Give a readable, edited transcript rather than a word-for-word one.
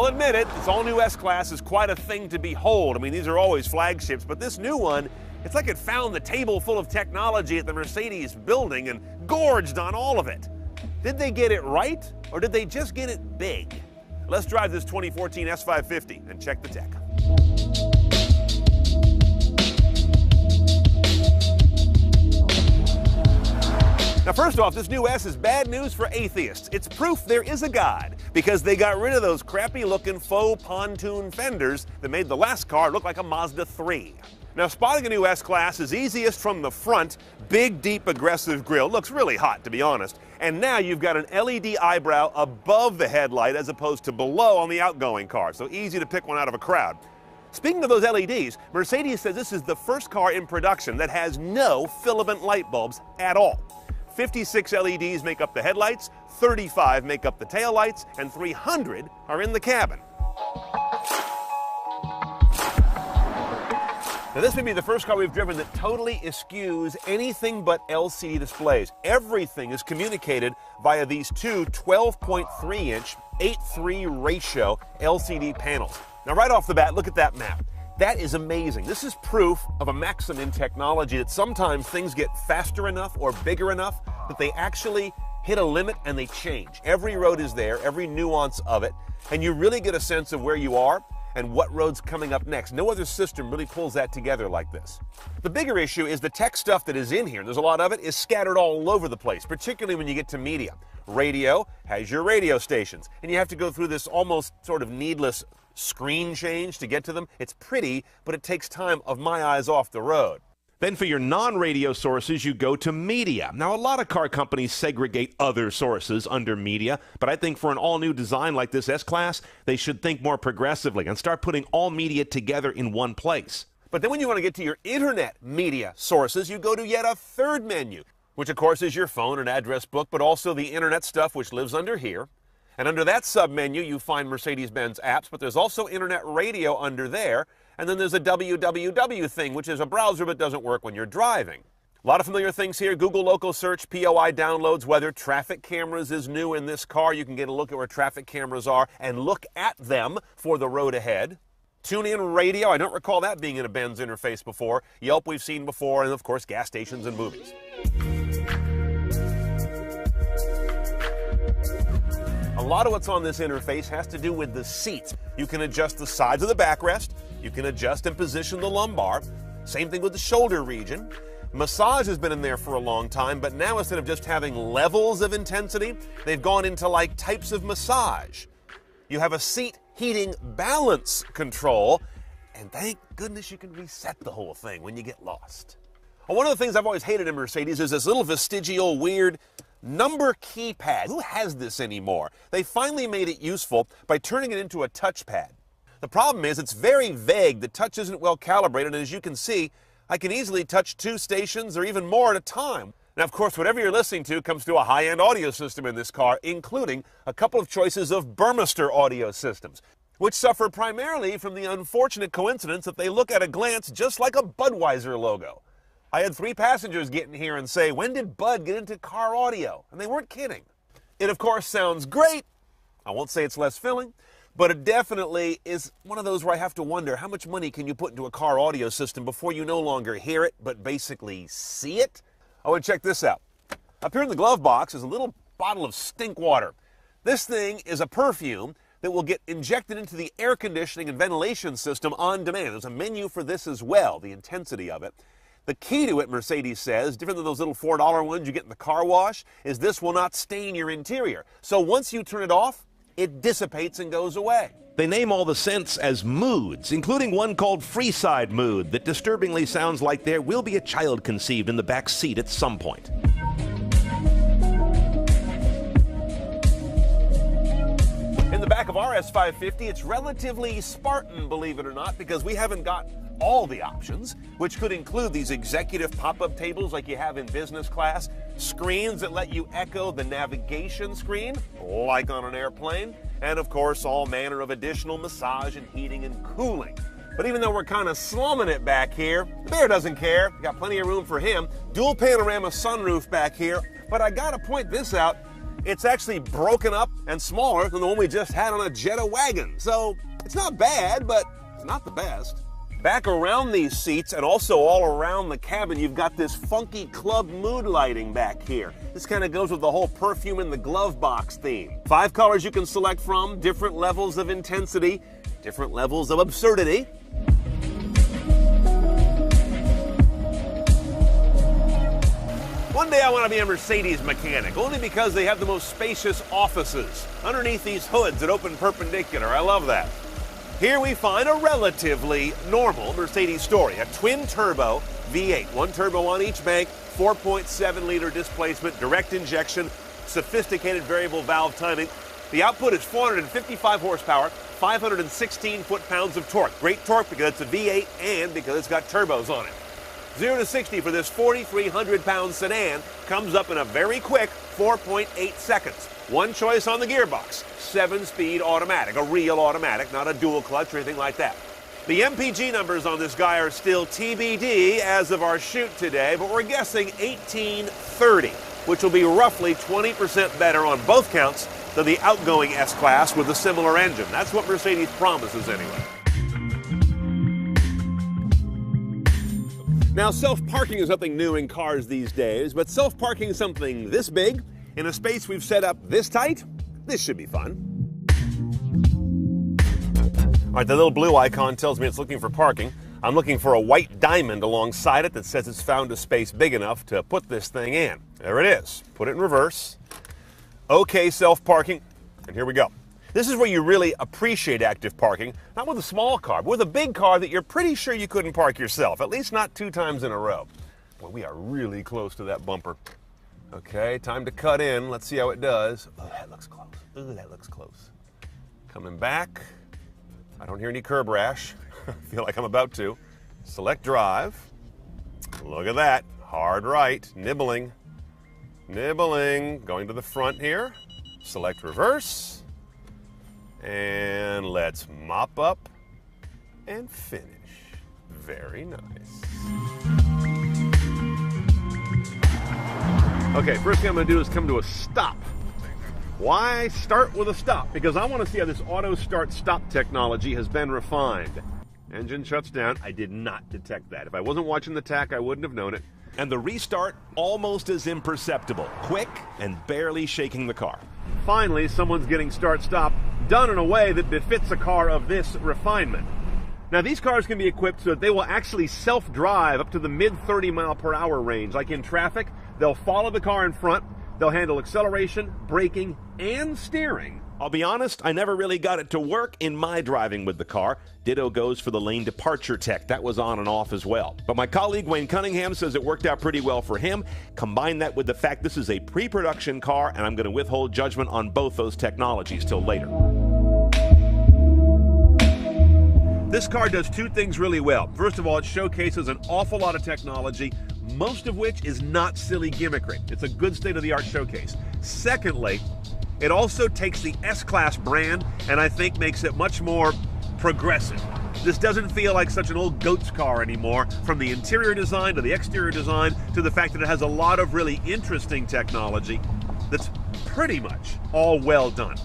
I'll admit it, this all-new S-Class is quite a thing to behold. I mean, these are always flagships, but this new one, it's like it found the table full of technology at the Mercedes building and gorged on all of it. Did they get it right, or did they just get it big? Let's drive this 2014 S550 and check the tech. Now, first off, this new S is bad news for atheists. It's proof there is a God, because they got rid of those crappy-looking faux pontoon fenders that made the last car look like a Mazda 3. Now, spotting a new S-Class is easiest from the front. Big, deep, aggressive grille. Looks really hot, to be honest. And now you've got an LED eyebrow above the headlight as opposed to below on the outgoing car, so easy to pick one out of a crowd. Speaking of those LEDs, Mercedes says this is the first car in production that has no filament light bulbs at all. 56 LEDs make up the headlights, 35 make up the taillights, and 300 are in the cabin. Now, this may be the first car we've driven that totally eschews anything but LCD displays. Everything is communicated via these two 12.3-inch 8:3 ratio LCD panels. Now, right off the bat, look at that map. That is amazing. This is proof of a maxim in technology that sometimes things get faster enough or bigger enough that they actually hit a limit and they change. Every road is there, every nuance of it, and you really get a sense of where you are and what road's coming up next. No other system really pulls that together like this. The bigger issue is the tech stuff that is in here. There's a lot of it is scattered all over the place, particularly when you get to media. Radio has your radio stations, and you have to go through this almost sort of needless screen change to get to them. It's pretty, but it takes time of my eyes off the road. Then for your non-radio sources, you go to media. Now, a lot of car companies segregate other sources under media, but I think for an all-new design like this S-Class, they should think more progressively and start putting all media together in one place. But then when you want to get to your internet media sources, you go to yet a third menu, which of course is your phone and address book, but also the internet stuff, which lives under here. And under that sub-menu, you find Mercedes-Benz apps, but there's also internet radio under there. And then there's a www thing, which is a browser but doesn't work when you're driving. A lot of familiar things here. Google local search, POI downloads, weather, traffic cameras is new in this car. You can get a look at where traffic cameras are and look at them for the road ahead. Tune-in radio, I don't recall that being in a Benz interface before. Yelp we've seen before, and of course gas stations and movies. A lot of what's on this interface has to do with the seats. You can adjust the sides of the backrest. You can adjust and position the lumbar. Same thing with the shoulder region. Massage has been in there for a long time, but now instead of just having levels of intensity, they've gone into like types of massage. You have a seat heating balance control, and thank goodness you can reset the whole thing when you get lost. Well, one of the things I've always hated in Mercedes is this little vestigial weird number keypad. Who has this anymore? They finally made it useful by turning it into a touchpad. The problem is it's very vague. The touch isn't well calibrated, and as you can see, I can easily touch 2 stations or even more at a time. Now, of course, whatever you're listening to comes through a high-end audio system in this car, including a couple of choices of Burmester audio systems, which suffer primarily from the unfortunate coincidence that they look at a glance just like a Budweiser logo. I had 3 passengers get in here and say, "When did Bud get into car audio?" And they weren't kidding. It, of course, sounds great. I won't say it's less filling, but it definitely is one of those where I have to wonder, how much money can you put into a car audio system before you no longer hear it, but basically see it? Oh, and check this out. Up here in the glove box is a little bottle of stink water. This thing is a perfume that will get injected into the air conditioning and ventilation system on demand. There's a menu for this as well, the intensity of it. The key to it, Mercedes says, different than those little $4 ones you get in the car wash, is this will not stain your interior. So once you turn it off, it dissipates and goes away. They name all the scents as moods, including one called Freeside Mood that disturbingly sounds like there will be a child conceived in the back seat at some point. In the back of our S550, it's relatively Spartan, believe it or not, because we haven't got all the options, which could include these executive pop-up tables like you have in business class, screens that let you echo the navigation screen, like on an airplane, and of course all manner of additional massage and heating and cooling. But even though we're kind of slumming it back here, the bear doesn't care. Got plenty of room for him. Dual panorama sunroof back here, but I gotta point this out. it's actually broken up and smaller than the one we just had on a Jetta wagon. So it's not bad, but it's not the best. Back around these seats and also all around the cabin, you've got this funky club mood lighting back here. This kind of goes with the whole perfume in the glove box theme. 5 colors you can select from, different levels of intensity, different levels of absurdity. One day I want to be a Mercedes mechanic, only because they have the most spacious offices underneath these hoods that open perpendicular. I love that. Here we find a relatively normal Mercedes story, a twin-turbo V8. 1 turbo on each bank, 4.7-liter displacement, direct injection, sophisticated variable valve timing. The output is 455 horsepower, 516 foot-pounds of torque. Great torque because it's a V8 and because it's got turbos on it. 0 to 60 for this 4,300-pound sedan comes up in a very quick 4.8 seconds. One choice on the gearbox, 7-speed automatic, a real automatic, not a dual clutch or anything like that. The MPG numbers on this guy are still TBD as of our shoot today, but we're guessing 1830, which will be roughly 20% better on both counts than the outgoing S-Class with a similar engine. That's what Mercedes promises anyway. Now, self-parking is something new in cars these days, but self-parking something this big in a space we've set up this tight, this should be fun. All right, the little blue icon tells me it's looking for parking. I'm looking for a white diamond alongside it that says it's found a space big enough to put this thing in. There it is. Put it in reverse. Okay, self-parking, and here we go. This is where you really appreciate active parking, not with a small car, but with a big car that you're pretty sure you couldn't park yourself, at least not 2 times in a row. Boy, we are really close to that bumper. Okay, time to cut in. Let's see how it does. Oh, that looks close. Ooh, that looks close. Coming back. I don't hear any curb rash. I feel like I'm about to. Select drive. Look at that. Hard right. Nibbling. Nibbling. Going to the front here. Select reverse. And let's mop up and finish. Very nice. Okay, first thing I'm going to do is come to a stop. Why start with a stop? Because I want to see how this auto start stop technology has been refined. Engine shuts down. I did not detect that. If I wasn't watching the tach, I wouldn't have known it. And the restart almost as imperceptible, quick and barely shaking the car. Finally, someone's getting start-stop done in a way that befits a car of this refinement. Now, these cars can be equipped so that they will actually self-drive up to the mid-30-mile-per-hour range. Like in traffic, they'll follow the car in front, they'll handle acceleration, braking, and steering. I'll be honest, I never really got it to work in my driving with the car. Ditto goes for the lane departure tech. That was on and off as well. But my colleague Wayne Cunningham says it worked out pretty well for him. Combine that with the fact this is a pre-production car, and I'm going to withhold judgment on both those technologies till later. This car does 2 things really well. First of all, it showcases an awful lot of technology, most of which is not silly gimmickry. It's a good state-of-the-art showcase. Secondly, it also takes the S-Class brand and I think makes it much more progressive. This doesn't feel like such an old goat's car anymore, from the interior design to the exterior design to the fact that it has a lot of really interesting technology that's pretty much all well done.